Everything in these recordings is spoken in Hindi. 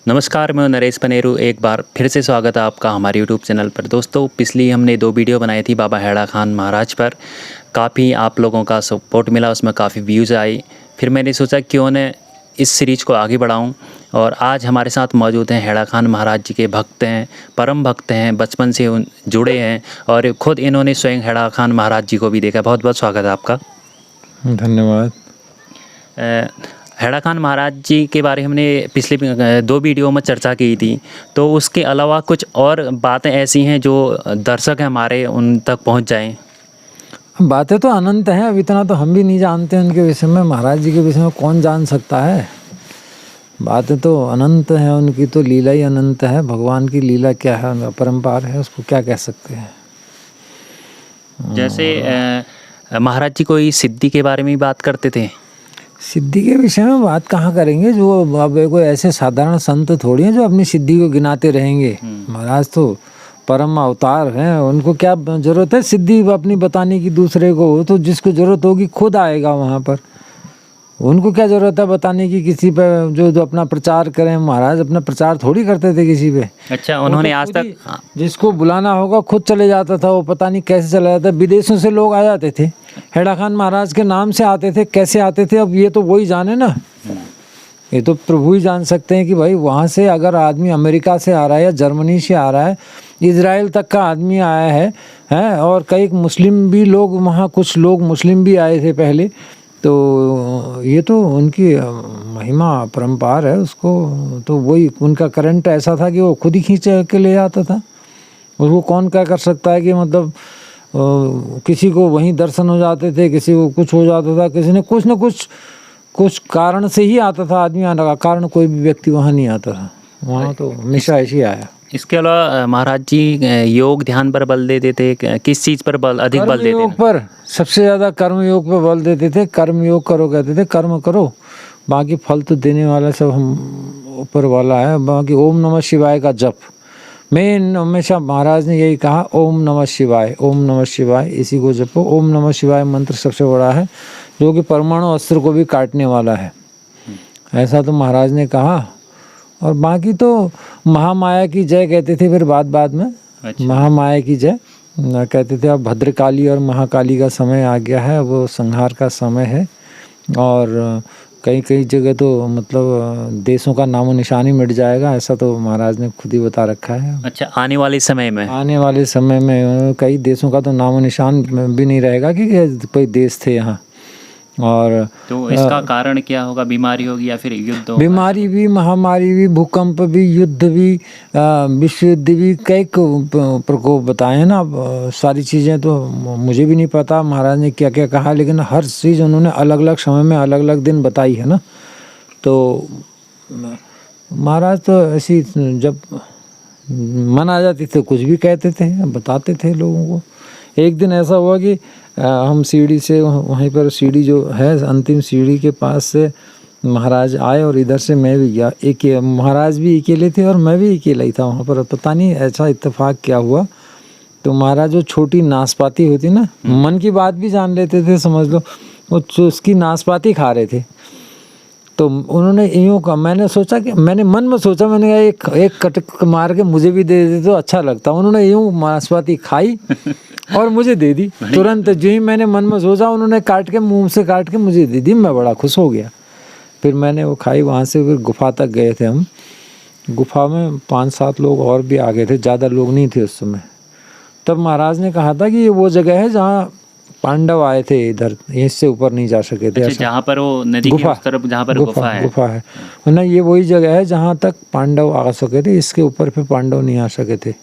नमस्कार, मैं नरेश पनेरू। एक बार फिर से स्वागत है आपका हमारे यूट्यूब चैनल पर। दोस्तों, पिछली हमने 2 वीडियो बनाई थी बाबा हैड़ा खान महाराज पर। काफ़ी आप लोगों का सपोर्ट मिला, उसमें काफ़ी व्यूज़ आए। फिर मैंने सोचा क्यों न इस सीरीज़ को आगे बढ़ाऊं। और आज हमारे साथ मौजूद हैं हैड़ा खान महाराज जी के भक्त हैं, परम भक्त हैं, बचपन से जुड़े हैं और ख़ुद इन्होंने स्वयं हैड़ा खान महाराज जी को भी देखा। बहुत बहुत स्वागत है आपका। धन्यवाद। हैड़ा खान महाराज जी के बारे में हमने पिछले 2 वीडियो में चर्चा की थी, तो उसके अलावा कुछ और बातें ऐसी हैं जो दर्शक हैं हमारे उन तक पहुंच जाएं। बातें तो अनंत हैं, अब इतना तो हम भी नहीं जानते उनके विषय में। महाराज जी के विषय में कौन जान सकता है। बातें तो अनंत हैं, उनकी तो लीला ही अनंत है। भगवान की लीला क्या है, अपरंपार है, उसको क्या कह सकते हैं। जैसे महाराज जी कोई सिद्धि के बारे में भी बात करते थे। सिद्धि के विषय में बात कहाँ करेंगे, जो अब कोई ऐसे साधारण संत थोड़ी हैं जो अपनी सिद्धि को गिनाते रहेंगे। महाराज तो परम अवतार हैं, उनको क्या जरूरत है सिद्धि अपनी बताने की दूसरे को। तो जिसको जरूरत होगी खुद आएगा वहाँ पर। उनको क्या जरूरत है बताने की किसी पे, जो अपना प्रचार करें। महाराज अपना प्रचार थोड़ी करते थे किसी पे। अच्छा, उन्होंने आज तक जिसको बुलाना होगा खुद चले जाता था। वो पता नहीं कैसे चला जाता। विदेशों से लोग आ जाते थे, हैड़ा खान महाराज के नाम से आते थे। कैसे आते थे अब ये तो वही जाने ना। ये तो प्रभु ही जान सकते हैं कि भाई वहाँ से अगर आदमी अमेरिका से आ रहा है या जर्मनी से आ रहा है, इजराइल तक का आदमी आया है और कई मुस्लिम भी लोग, वहाँ कुछ लोग मुस्लिम भी आए थे पहले। तो ये तो उनकी महिमा परंपार है। उसको तो वही उनका करंट ऐसा था कि वो खुद ही खींच के ले आता था। उसको कौन क्या कर सकता है कि मतलब किसी को वहीं दर्शन हो जाते थे, किसी को कुछ हो जाता था, किसी ने कुछ न कुछ कारण से ही आता था आदमी। आने का कारण कोई भी व्यक्ति वहाँ नहीं आता था। वहाँ तो हमेशा ऐसे ही आया। इसके अलावा महाराज जी योग ध्यान पर बल देते थे। किस चीज़ पर अधिक बल देते थे? योग पर सबसे ज़्यादा कर्म योग पर बल देते थे। कर्म योग करो कहते थे, कर्म करो, बाकी फल तो देने वाला सब हम ऊपर वाला है। बाकी ओम नमः शिवाय का जप, मैं हमेशा महाराज ने यही कहा, ओम नमः शिवाय, ओम नमः शिवाय, इसी को जपो। ओम नमः शिवाय मंत्र सबसे बड़ा है, जो कि परमाणु अस्त्र को भी काटने वाला है, ऐसा तो महाराज ने कहा। और बाकी तो महामाया की जय कहते थे। फिर बाद में अच्छा। महामाया की जय कहते थे। अब भद्रकाली और महाकाली का समय आ गया है, वो संहार का समय है। और कई जगह तो मतलब देशों का नामो निशान ही मिट जाएगा, ऐसा तो महाराज ने खुद ही बता रखा है। अच्छा, आने वाले समय में कई देशों का तो नामो निशान भी नहीं रहेगा कि कोई देश थे यहाँ। और तो इसका कारण क्या होगा? बीमारी होगी या फिर युद्ध होगा? बीमारी भी, महामारी भी, भूकंप भी, युद्ध भी, विश्व युद्ध भी, कई प्रकोप बताए हैं ना। सारी चीज़ें तो मुझे भी नहीं पता महाराज ने क्या क्या कहा, लेकिन हर चीज़ उन्होंने अलग अलग समय में अलग अलग दिन बताई है ना। तो महाराज तो ऐसी जब मन आ जाती थे कुछ भी कहते थे, बताते थे लोगों को। एक दिन ऐसा हुआ कि हम सीढ़ी से, वहीं पर सीढ़ी जो है अंतिम सीढ़ी के पास से महाराज आए और इधर से मैं भी गया। एक महाराज भी अकेले थे और मैं भी अकेला ही था वहाँ पर। पता नहीं ऐसा इत्तेफाक क्या हुआ, तो महाराज जो छोटी नाशपाती होती ना, मन की बात भी जान लेते थे समझ लो, वो उसकी नाशपाती खा रहे थे। तो उन्होंने यूँ कहा, मैंने सोचा कि मैंने मन में सोचा, मैंने कहा एक कटक मार के मुझे भी दे देते तो अच्छा लगता। उन्होंने यूँ नाशपाती खाई और मुझे दे दी तुरंत। जो ही मैंने मन में सोचा, उन्होंने काट के मुंह से काट के मुझे दे दी। मैं बड़ा खुश हो गया। फिर मैंने वो खाई। वहाँ से फिर गुफा तक गए थे हम। गुफा में 5-7 लोग और भी आ गए थे, ज़्यादा लोग नहीं थे उस समय। तब महाराज ने कहा था कि ये वो जगह है जहाँ पांडव आए थे, इधर इससे ऊपर नहीं जा सके थे। अच्छा, जहाँ पर वो नदी की उस तरफ जहाँ पर गुफा है ना, ये वही जगह है जहाँ तक पांडव आ सके थे। इसके ऊपर फिर पांडव नहीं आ सके थे।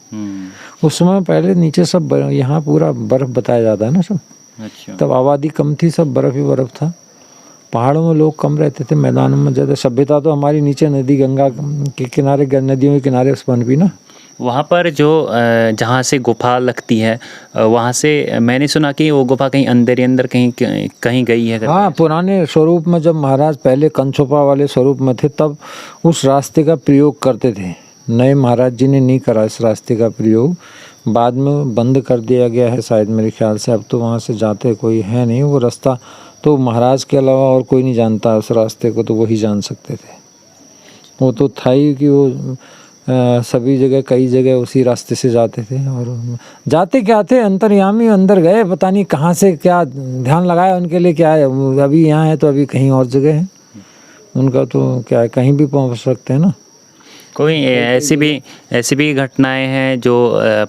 उस समय पहले नीचे सब यहाँ पूरा बर्फ बताया जाता है ना सब। अच्छा। तब आबादी कम थी, सब बर्फ ही बर्फ था। पहाड़ों में लोग कम रहते थे, मैदानों में ज़्यादा। सभ्यता तो हमारी नीचे नदी, गंगा के किनारे, नदियों के किनारे बन भी ना। वहाँ पर जो जहाँ से गुफा लगती है, वहाँ से मैंने सुना कि वो गुफा कहीं अंदर ही अंदर कहीं गई है। हाँ, पुराने स्वरूप में जब महाराज पहले कंचोपा वाले स्वरूप में थे, तब उस रास्ते का प्रयोग करते थे। नए महाराज जी ने नहीं करा इस रास्ते का प्रयोग, बाद में बंद कर दिया गया है शायद, मेरे ख्याल से। अब तो वहाँ से जाते कोई है नहीं। वो रास्ता तो महाराज के अलावा और कोई नहीं जानता उस रास्ते को, तो वही जान सकते थे। वो तो था ही कि वो सभी जगह कई जगह उसी रास्ते से जाते थे, और जाते क्या थे, अंतर्यामी अंदर गए, पता नहीं कहाँ से क्या ध्यान लगाया उनके लिए क्या है, अभी यहाँ है तो अभी कहीं और जगह है, उनका तो क्या है, कहीं भी पहुँच सकते हैं ना। कोई ऐसी भी घटनाएं हैं जो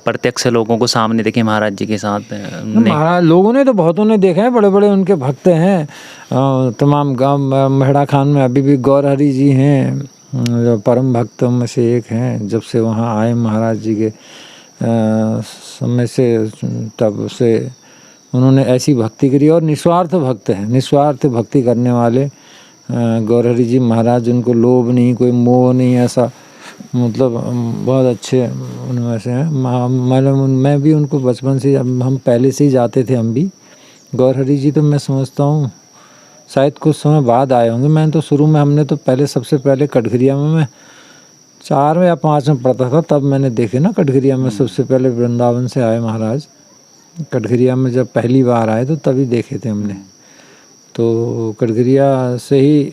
प्रत्यक्ष लोगों को सामने देखे महाराज जी के साथ ने? महाराज लोगों ने तो बहुतों ने देखा है, बड़े बड़े उनके भक्त हैं तमाम गांव। मेहड़ा खान में अभी भी गौरहरि जी हैं, जो परम भक्तों में से एक हैं। जब से वहाँ आए महाराज जी के समय से, तब से उन्होंने ऐसी भक्ति करी, और निस्वार्थ भक्त हैं, निस्वार्थ भक्ति करने वाले गौरहरि जी महाराज। उनको लोभ नहीं, कोई मोह नहीं, ऐसा मतलब बहुत अच्छे उनमें से हैं। मैं भी उनको बचपन से, हम पहले से ही जाते थे हम भी। गौरहरि जी तो मैं समझता हूँ शायद कुछ समय बाद आए होंगे, मैंने तो शुरू में, हमने तो पहले सबसे पहले कटघरिया में, मैं 4 या 5 में पढ़ता था, तब मैंने देखे ना कटघरिया में सबसे पहले वृंदावन से आए महाराज। कटघरिया में जब पहली बार आए तो तभी देखे थे हमने। तो कटघरिया से ही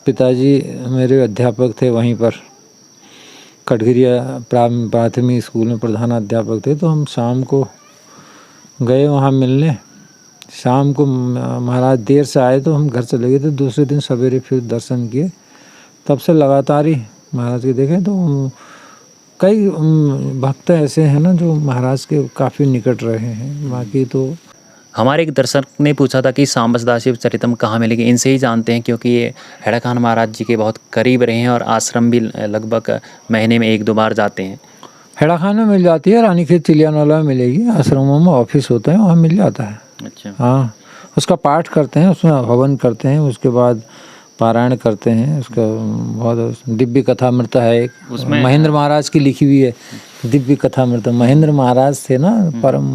पिताजी मेरे अध्यापक थे वहीं पर, कटघरिया प्राथमिक स्कूल में प्रधानाध्यापक थे। तो हम शाम को गए वहाँ मिलने। शाम को महाराज देर से आए तो हम घर चले गए थे, दूसरे दिन सवेरे फिर दर्शन किए। तब से लगातार ही महाराज के देखे। तो कई भक्त ऐसे हैं ना जो महाराज के काफ़ी निकट रहे हैं। बाकी तो हमारे एक दर्शक ने पूछा था कि सांब सदाशिव चरितम कहाँ मिलेगी। इनसे ही जानते हैं, क्योंकि ये हेड़ा खान महाराज जी के बहुत करीब रहे हैं और आश्रम भी लगभग महीने में 1-2 बार जाते हैं। हेड़ा खान में मिल जाती है, रानीखेत चिलियानवाला में मिलेगी, आश्रमों में ऑफिस होते हैं, वहाँ मिल जाता है। अच्छा। हाँ, उसका पाठ करते हैं, उसमें हवन करते हैं, उसके बाद पारायण करते हैं। उसका बहुत दिव्य कथामृत है एक, उसमें महेंद्र महाराज की लिखी हुई है दिव्य कथामृत। महेंद्र महाराज थे ना परम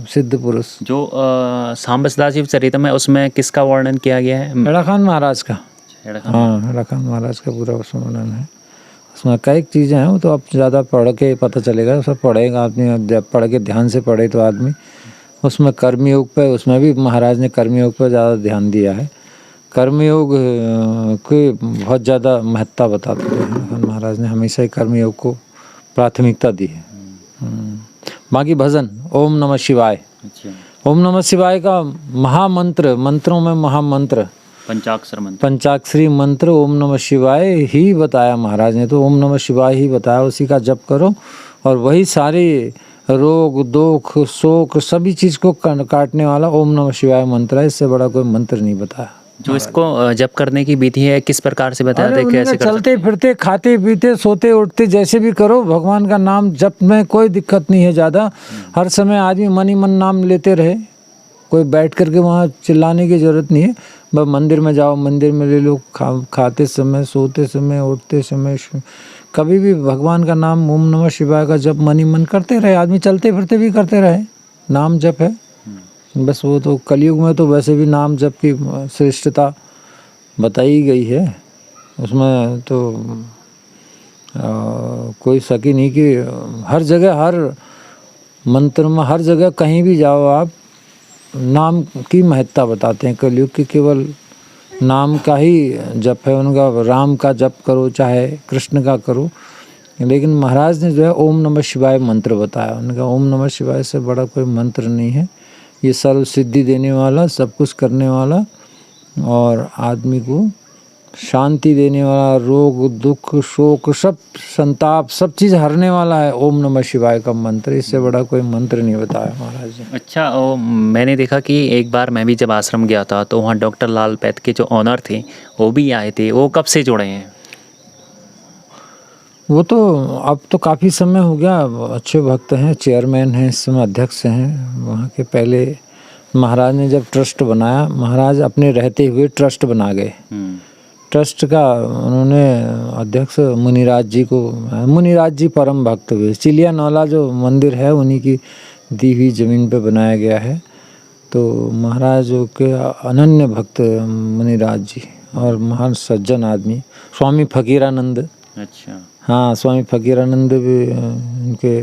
सिद्ध पुरुष। जो सांब सदाशिव चरितम है उसमें किसका वर्णन किया गया है? हेड़ा खान महाराज का। हेड़ा खान। हाँ, हेड़ा खान महाराज का पूरा उसमें वर्णन है। उसमें कई चीज़ें हैं, वो तो अब ज़्यादा पढ़ के पता चलेगा, सब पढ़ेगा आदमी, पढ़ के ध्यान से पढ़े तो आदमी। उसमें कर्मयोग पे, उसमें भी महाराज ने कर्मयोग पर ज़्यादा ध्यान दिया है। कर्मयोग की बहुत ज़्यादा महत्ता बताते हैं महाराज ने, हमेशा ही कर्मयोग को प्राथमिकता दी है। बाकी भजन ओम नमः शिवाय। अच्छा। ओम नमः शिवाय का महामंत्र, मंत्रों में महामंत्र, पंचाक्षर मंत्र, पंचाक्षरी मंत्र ओम नमः शिवाय ही बताया महाराज ने। तो ओम नमः शिवाय ही बताया, उसी का जप करो और वही सारे रोग दुख शोक सभी चीज़ को काटने वाला ओम नमः शिवाय मंत्र है। इससे बड़ा कोई मंत्र नहीं बताया। जो इसको जप करने की विधि है किस प्रकार से बताया था, कैसे कर चलते फिरते खाते पीते सोते उठते जैसे भी करो, भगवान का नाम जप में कोई दिक्कत नहीं है ज़्यादा। हर समय आदमी मन ही मन नाम लेते रहे, कोई बैठ करके वहाँ चिल्लाने की ज़रूरत नहीं है। बस मंदिर में जाओ, मंदिर में ले लो, खाते समय सोते समय उठते समय कभी भी भगवान का नाम ओम नमः शिवाय का जप मन ही मन करते रहे। आदमी चलते फिरते भी करते रहे, नाम जप है बस। वो तो कलयुग में तो वैसे भी नाम जप की श्रेष्ठता बताई गई है, उसमें तो कोई शक ही नहीं कि हर जगह हर मंत्र में हर जगह कहीं भी जाओ आप नाम की महत्ता बताते हैं। कलयुग की केवल नाम का ही जप है उनका, राम का जप करो चाहे कृष्ण का करो, लेकिन महाराज ने जो है ओम नमः शिवाय मंत्र बताया। उनका ओम नमः शिवाय से बड़ा कोई मंत्र नहीं है। ये सर्व सिद्धि देने वाला, सब कुछ करने वाला और आदमी को शांति देने वाला, रोग दुख शोक सब संताप सब चीज़ हरने वाला है ओम नमः शिवाय का मंत्र। इससे बड़ा कोई मंत्र नहीं बताया महाराज ने। अच्छा, मैंने देखा कि एक बार मैं भी जब आश्रम गया था तो वहाँ डॉक्टर लाल पैथ के जो ऑनर थे वो भी आए थे। वो कब से जुड़े हैं? वो तो अब तो काफ़ी समय हो गया, अच्छे भक्त हैं, चेयरमैन हैं, इस समय अध्यक्ष हैं वहाँ के। पहले महाराज ने जब ट्रस्ट बनाया, महाराज अपने रहते हुए ट्रस्ट बना गए। ट्रस्ट का उन्होंने अध्यक्ष मुनिराज जी को, मुनिराज जी परम भक्त हुए। चिलियानवाला जो मंदिर है उन्हीं की दी हुई ज़मीन पे बनाया गया है। तो महाराज के अनन्य भक्त मुनिराज जी और महान सज्जन आदमी स्वामी फकीरानंद। अच्छा। हाँ, स्वामी फकीरानंद भी उनके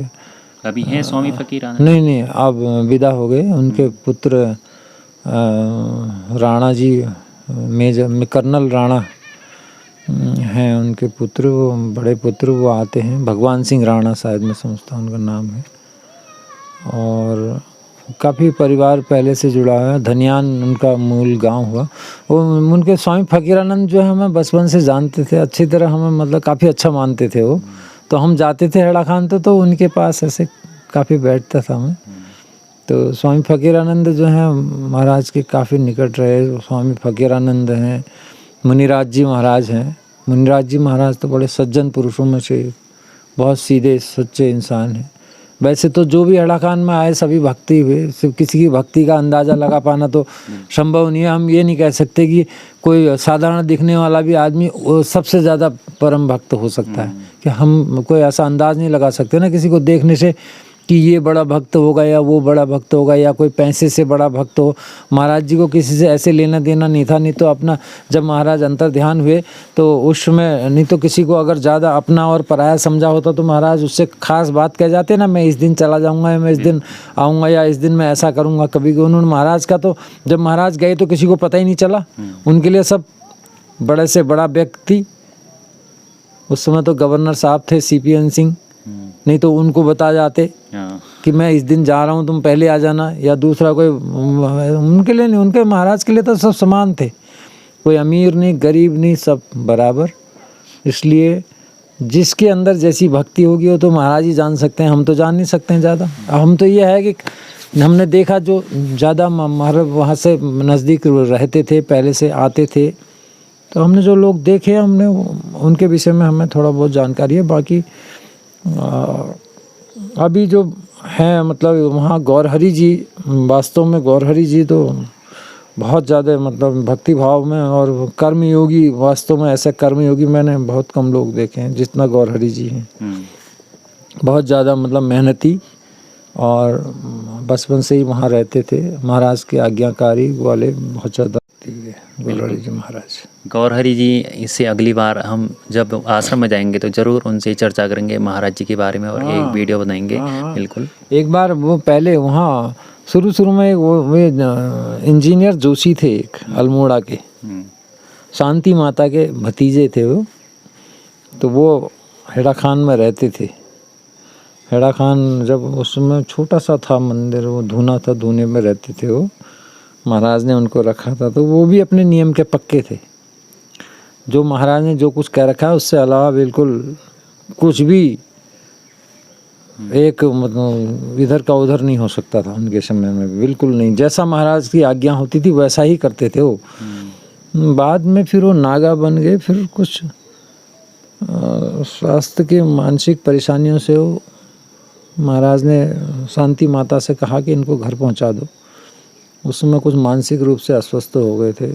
अभी हैं स्वामी फकीरानंद? नहीं, अब विदा हो गए। उनके पुत्र राणा जी, मेजर कर्नल राणा हैं उनके पुत्र, वो बड़े पुत्र वो आते हैं, भगवान सिंह राणा शायद मैं समझता हूँ उनका नाम है। और काफ़ी परिवार पहले से जुड़ा हुआ है। धनियान उनका मूल गांव हुआ। वो उनके स्वामी फकीरानंद जो है हमें बचपन से जानते थे अच्छी तरह, हमें मतलब काफ़ी अच्छा मानते थे वो। तो हम जाते थे हेड़ा खान तो उनके पास ऐसे काफ़ी बैठता था मैं। तो स्वामी फकीरानंद जो हैं महाराज के काफ़ी निकट रहे। स्वामी फकीरानंद हैं, मुनिराज जी महाराज हैं। मुनिराज जी महाराज तो बड़े सज्जन पुरुषों में से बहुत सीधे सच्चे इंसान हैं। वैसे तो जो भी हेड़ा खान में आए सभी भक्ति हुए, सिर्फ किसी की भक्ति का अंदाज़ा लगा पाना तो संभव नहीं है। हम ये नहीं कह सकते कि कोई साधारण दिखने वाला भी आदमी वो सबसे ज़्यादा परम भक्त हो सकता है, कि हम कोई ऐसा अंदाज़ नहीं लगा सकते ना किसी को देखने से कि ये बड़ा भक्त होगा या वो बड़ा भक्त होगा या कोई पैसे से बड़ा भक्त हो। महाराज जी को किसी से ऐसे लेना देना नहीं था। नहीं तो अपना जब महाराज अंतर ध्यान हुए तो उस समय नहीं तो किसी को अगर ज़्यादा अपना और पराया समझा होता तो महाराज उससे खास बात कह जाते ना, मैं इस दिन चला जाऊँगा या मैं इस दिन आऊँगा या इस दिन मैं ऐसा करूँगा। कभी उन्होंने महाराज का तो जब महाराज गए तो किसी को पता ही नहीं चला। उनके लिए सब बड़े से बड़ा व्यक्ति, उस समय तो गवर्नर साहब थे CP सिंह, नहीं तो उनको बता जाते कि मैं इस दिन जा रहा हूँ तुम पहले आ जाना, या दूसरा कोई उनके लिए नहीं, उनके महाराज के लिए तो सब समान थे, कोई अमीर नहीं गरीब नहीं, सब बराबर। इसलिए जिसके अंदर जैसी भक्ति होगी वो तो महाराज ही जान सकते हैं, हम तो जान नहीं सकते हैं ज़्यादा। हम तो ये है कि हमने देखा जो ज़्यादा महाराज वहाँ से नज़दीक रहते थे, पहले से आते थे, तो हमने जो लोग देखे हमने उनके विषय में हमें थोड़ा बहुत जानकारी है। बाकी अभी जो हैं मतलब वहाँ गौरहरि जी, वास्तव में गौरहरि जी तो बहुत ज़्यादा मतलब भक्ति भाव में और कर्मयोगी, वास्तव में ऐसे कर्मयोगी मैंने बहुत कम लोग देखे हैं जितना गौरहरि जी हैं। बहुत ज़्यादा मतलब मेहनती और बचपन से ही वहाँ रहते थे, महाराज के आज्ञाकारी वाले बहुत ज़्यादा गौरहरि जी महाराज। गौरहरि जी, इससे अगली बार हम जब आश्रम में जाएंगे तो ज़रूर उनसे चर्चा करेंगे महाराज जी के बारे में और एक वीडियो बनाएंगे। बिल्कुल। एक बार वो पहले वहाँ शुरू में वो इंजीनियर जोशी थे एक अल्मोड़ा के, शांति माता के भतीजे थे वो। तो वो हेड़ा खान में रहते थे। हेड़ा खान जब उस समय छोटा सा था मंदिर, वो धूना था, धूने में रहते थे वो, महाराज ने उनको रखा था। तो वो भी अपने नियम के पक्के थे। जो महाराज ने जो कुछ कह रखा है उससे अलावा बिल्कुल कुछ भी एक मतलब इधर का उधर नहीं हो सकता था उनके समय में, बिल्कुल नहीं। जैसा महाराज की आज्ञा होती थी वैसा ही करते थे वो। बाद में फिर वो नागा बन गए, फिर कुछ स्वास्थ्य के मानसिक परेशानियों से वो महाराज ने शांति माता से कहा कि इनको घर पहुंचा दो। उस समय कुछ मानसिक रूप से अस्वस्थ हो गए थे,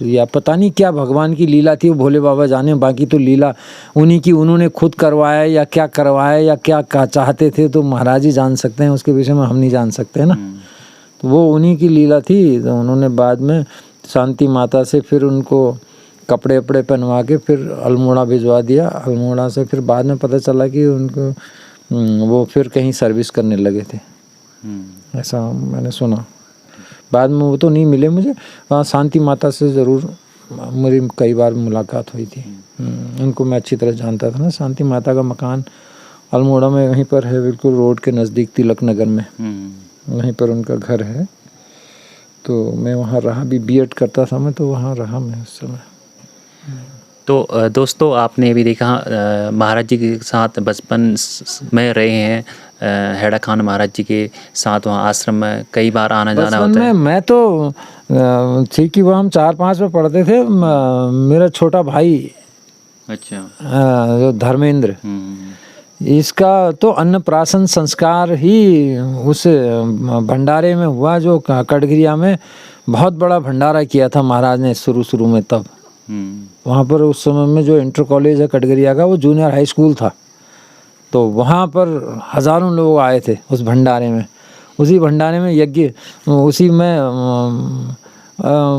या पता नहीं क्या भगवान की लीला थी, वो भोले बाबा जाने। बाकी तो लीला उन्हीं की, उन्होंने खुद करवाया या क्या करवाया या क्या चाहते थे तो महाराज ही जान सकते हैं, उसके विषय में हम नहीं जान सकते हैं ना। तो वो उन्हीं की लीला थी। तो उन्होंने बाद में शांति माता से फिर उनको कपड़े वपड़े पहनवा के फिर अल्मोड़ा भिजवा दिया। अल्मोड़ा से फिर बाद में पता चला कि उनको वो फिर कहीं सर्विस करने लगे थे, ऐसा मैंने सुना। बाद में वो तो नहीं मिले मुझे, वहाँ शांति माता से ज़रूर मेरी कई बार मुलाकात हुई थी। उनको मैं अच्छी तरह जानता था ना। शांति माता का मकान अल्मोड़ा में वहीं पर है, बिल्कुल रोड के नज़दीक तिलक नगर में, वहीं पर उनका घर है। तो मैं वहाँ रहा भी, B.Ed करता था मैं, तो वहाँ रहा मैं उस समय। तो दोस्तों आपने भी देखा महाराज जी के साथ बचपन में रहे हैं, हेड़ा खान महाराज जी के साथ वहाँ आश्रम में कई बार आना जाना होता है। मैं तो ठीक कि वो हम 4-5 में पढ़ते थे। मेरा छोटा भाई, अच्छा, जो धर्मेंद्र, इसका तो अन्नप्राशन संस्कार ही उस भंडारे में हुआ जो कटघरिया में बहुत बड़ा भंडारा किया था महाराज ने शुरू में। तब वहाँ पर उस समय में जो इंटर कॉलेज है कटघरिया का, वो जूनियर हाई स्कूल था। तो वहाँ पर हज़ारों लोग आए थे उस भंडारे में। उसी भंडारे में यज्ञ, उसी में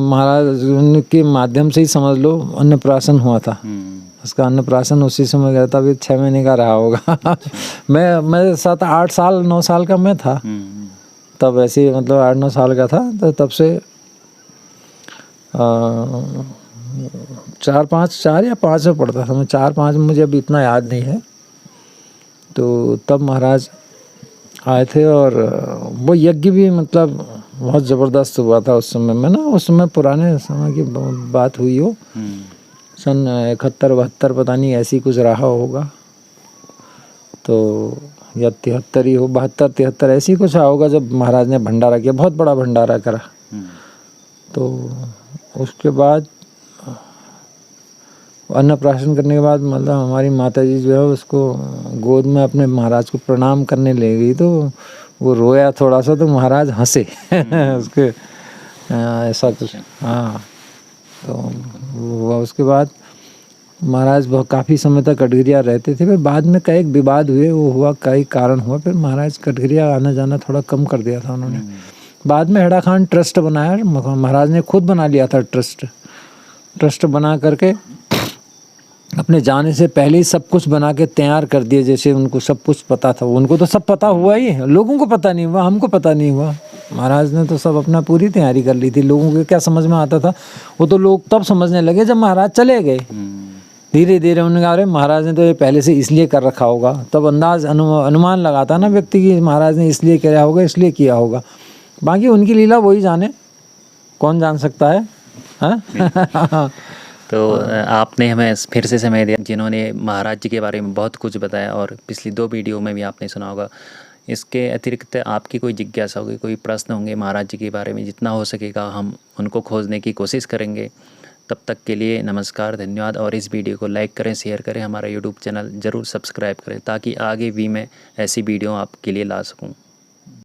महाराज के माध्यम से ही समझ लो अन्नप्राशन हुआ था। उसका अन्नप्राशन उसी समय गया था, अभी 6 महीने का रहा होगा। मैं 7-8 साल 9 साल का मैं था तब, ऐसे मतलब 8-9 साल का था। तो तब से 4 या 5 में पढ़ता था मैं, 4-5 में, मुझे अभी इतना याद नहीं है। तो तब महाराज आए थे और वो यज्ञ भी मतलब बहुत ज़बरदस्त हुआ था उस समय में ना। उस समय पुराने समय की बात हुई हो, सन 71-72 पता नहीं ऐसी कुछ रहा होगा, तो या 73 ही हो, 72-73 ऐसी कुछ होगा जब महाराज ने भंडारा किया, बहुत बड़ा भंडारा करा। तो उसके बाद अन्नप्राशन करने के बाद मतलब हमारी माता जी जो है उसको गोद में अपने महाराज को प्रणाम करने ले गई, तो वो रोया थोड़ा सा, तो महाराज हंसे उसके ऐसा कुछ। हाँ, तो वो उसके बाद महाराज बहुत काफ़ी समय तक कटघरिया रहते थे। फिर बाद में कई विवाद हुए, वो हुआ कई कारण हुआ, फिर महाराज कटघरिया आना जाना थोड़ा कम कर दिया था उन्होंने। बाद में हेड़ा खान ट्रस्ट बनाया, महाराज ने खुद बना लिया था ट्रस्ट बना करके अपने जाने से पहले ही सब कुछ बना के तैयार कर दिया, जैसे उनको सब कुछ पता था। उनको तो सब पता हुआ ही, लोगों को पता नहीं हुआ, हमको पता नहीं हुआ। महाराज ने तो सब अपना पूरी तैयारी कर ली थी। लोगों को क्या समझ में आता था, वो तो लोग तब समझने लगे जब महाराज चले गए। धीरे धीरे उन्होंने कहा अरे महाराज ने तो ये पहले से इसलिए कर रखा होगा, तब अंदाज अनुमान लगाता ना व्यक्ति की महाराज ने इसलिए किया होगा, इसलिए किया होगा। बाकी उनकी लीला वही जाने, कौन जान सकता है, हाँ? तो आपने हमें फिर से समय दिया, जिन्होंने महाराज जी के बारे में बहुत कुछ बताया, और पिछली 2 वीडियो में भी आपने सुना होगा। इसके अतिरिक्त आपकी कोई जिज्ञासा होगी, कोई प्रश्न होंगे महाराज जी के बारे में, जितना हो सकेगा हम उनको खोजने की कोशिश करेंगे। तब तक के लिए नमस्कार, धन्यवाद। और इस वीडियो को लाइक करें, शेयर करें, हमारा यूट्यूब चैनल ज़रूर सब्सक्राइब करें, ताकि आगे भी मैं ऐसी वीडियो आपके लिए ला सकूं।